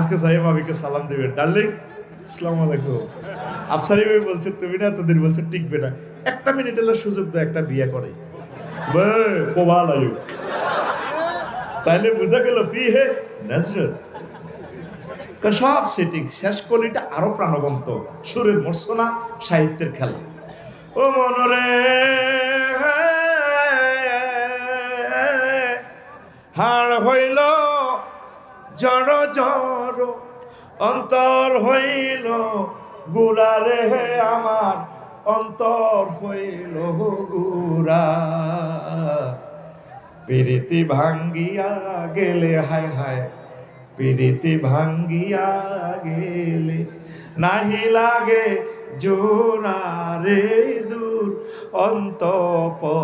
আজকে সাহেব ভাবিকে সালাম দিবেন, ডার্লিং আসসালামু আলাইকুম। আফসারি ভাই বলছে তুমি না এতদিন বলছো টিকবে না, একটা মিনিট হলে সুযোগ দাও, একটা বিয়ে করে কোবাল আয়ু, তাইলে বুঝা গেল বিয়ে হে ন্যাচারাল। সব সেটিং শেষ কলিটা আরো প্রাণবন্ত, সুরের মর্সনা, সাহিত্যের খেলা। ও মনরে হাড় হইল জড় জড়, অন্তর হইল গুড়ারে আমার, অন্তর হইল গুড়া। প্রীতি ভাঙ্গিয়া গেলে, হায় হায় প্রীতি ভাঙ্গিয়া গেলে, নাহি লাগে জোড়ারে দূর অন্তঃপরবাসী।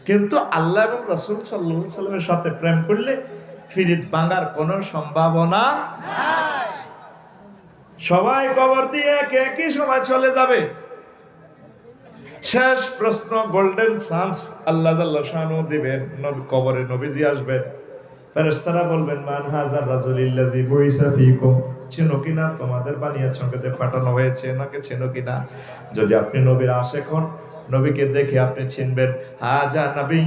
কিন্তু আল্লাহ এবং রাসূল সাল্লাল্লাহু আলাইহি সাল্লামের সাথে প্রেম করলে ফিরিত ভাঙার কোনো সম্ভাবনা নাই। সবাই কবর দিয়ে একই সময় চলে যাবে। শেষ প্রশ্ন, গোল্ডেন চান্স আল্লাহ জাল্লা শানু দিবেন, কবরে নবীজি আসবেন। ফেরেশতারা বলবেন মান হাযার রাজুলিল্লাযী বুইসা ফীকুম, চেনো কিনা, তোমাদের বানিয়ার সঙ্গেতে পাঠানো হয়েছে এনাকে চেনো কিনা? যদি আপনি নবীর আশিক হন, নবীকে দেখে আপনি চিনবেন, হাজা নবী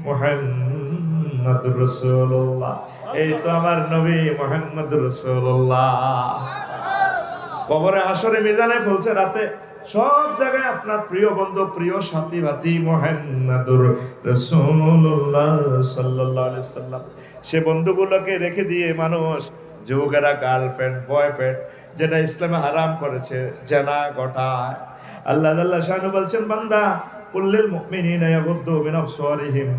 মুহাম্মাদুর রাসূলুল্লাহ, এই তো আমার নবী মুহাম্মাদুর রাসূলুল্লাহ। কবরে হাসরে মিজানে পৌঁছে রাতে সব জায়গায় আপনার প্রিয় বন্ধু, প্রিয় সাথী বাতি মুহাম্মাদুর রাসূলুল্লাহ সাল্লাল্লাহু আলাইহি সাল্লাম। সে বন্ধুগুলোকে রেখে দিয়ে মানুষ যুবকেরা গার্লফ্রেন্ড বয়ফ্রেন্ড যেটা ইসলামে হারাম করেছে জেনা ঘটায়। আল্লাহ জাল্লা শানু বলছেন, বান্দা কুল্লিল মুমিনিনা ইয়াগুদ্দু মিন আবসারিহিম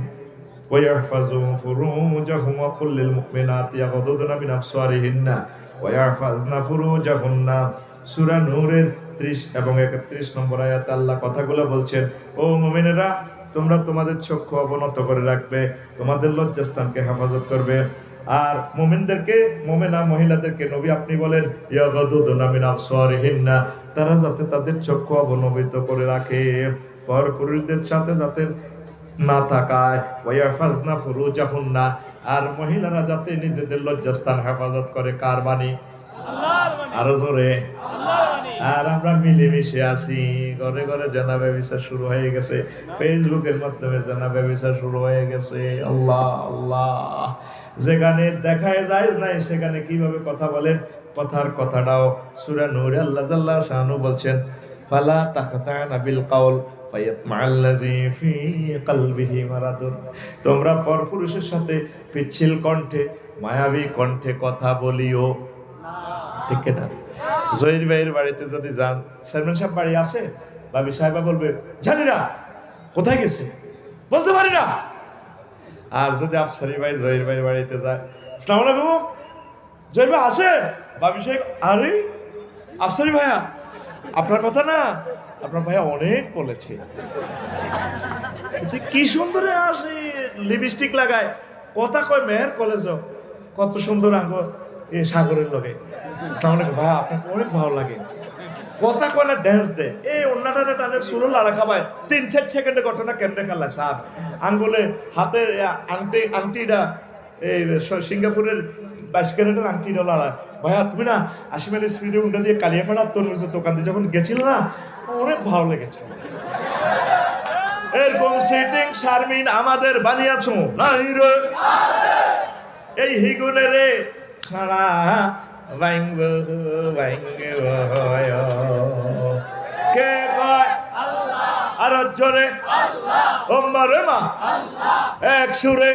ওয়া ইয়াহফাযু ফুরুজাহুম ওয়া কুল্লিল মুমিনাতি ইয়াগুদ্দুনা মিন আবসারিহিন্না ওয়া ইয়াহফাযনা ফুরুজাহুন্না। সূরা নূরের 30 এবং 31 নম্বর আয়াতে আল্লাহ কথাগুলো বলছেন, ও মুমিনেরা তোমরা তোমাদের চক্ষু অবনত করে রাখবে, তোমাদের লজ্জাস্থানকে হেফাজত করবে। আর মুমিনদেরকে, মুমিনা মহিলাদেরকে নবী আপনি বলেন ইয়াগুদ্দুনা মিন আবসারিহিন্না, তারা যাতে তাদের চক্ষু অবনমিত করে রাখে, পরপুরুষদের সাথে যাতে না তাকায়। ওয়া ইয়াহফাযনা ফুরুজাহুন্না, আর মহিলারা যাতে নিজেদের লজ্জাস্থান হেফাজত করে। কার বাণী? আল্লাহর বাণী। আরো জোরে আল্লাহর বাণী। আর আমরা মিলেমিশে আছি, ঘরে ঘরে জানা ব্যবসা শুরু হয়ে গেছে, ফেসবুকের মাধ্যমে জানা ব্যবসা শুরু হয়ে গেছে। আল্লাহ আল্লাহ, যেখানে দেখায় যায় নাই সেখানে কিভাবে কথা বলেন, কথার কথাটাও সূরা নূরে আল্লাহ জাল্লা শানু বলছেন, ফালা তাখতানা বিল কাউল ফায়াতমাল্লাযী ফি কলবিহি মারাদুন। তোমরা পরপুরুষের সাথে পিচ্ছিল কণ্ঠে, মায়াবী কণ্ঠে কথা বলিও না। ঠিক না? জহির ভাইয়ের বাড়িতে যদি যান, চেয়ারম্যান সাহেব বাড়ি আছে, ভাবি সাহেবা বলবে জানি না কোথায় গেছে, বলতে পারি না। আর যদি আফসারি ভাই জহির ভাইয়ের বাড়িতে যায়, আসসালামু আলাইকুম, জহির ভাই আছে? ভাবি সাহেব, আরে আফসারি ভাইয়া আপনার কথা না, আপনার ভাইয়া অনেক বলেছে, কি সুন্দর আসে, লিপস্টিক লাগায়, কথা কয় মেহের কলেজ, কত সুন্দর আঙ্গ এ সাগরের লগে। আসসালামু আলাইকুম ভাইয়া, আপনাকে অনেক ভালো লাগে, কথা কয় না, ড্যান্স দেয়, এই অন্যটা টানে সুরো লাড়া খাবায়, 3-4 সেকেন্ডে ঘটনা কেমনে খেলায় সাপ আঙ্গুলে হাতের আংটিটা, এই সিঙ্গাপুরের 22 ক্যারেটের আংটিটা লাড়ায়। ভাইয়া তুমি না 80 মাইলের স্পিডে উল্টা দিয়ে কালিয়াপাড়ার তরমুজের দোকান দিয়ে যখন গেছিল না, অনেক ভালো লেগেছে। এরকম সেটিং শারমিন আমাদের বানিয়েছো নাই রে, এই হিগুনে রে সারা ভাঙ্গ কে কয় আল্লাহ, আর জোরে আল্লাহ, ওম্মা রে মা আল্লাহ, এক সুরে।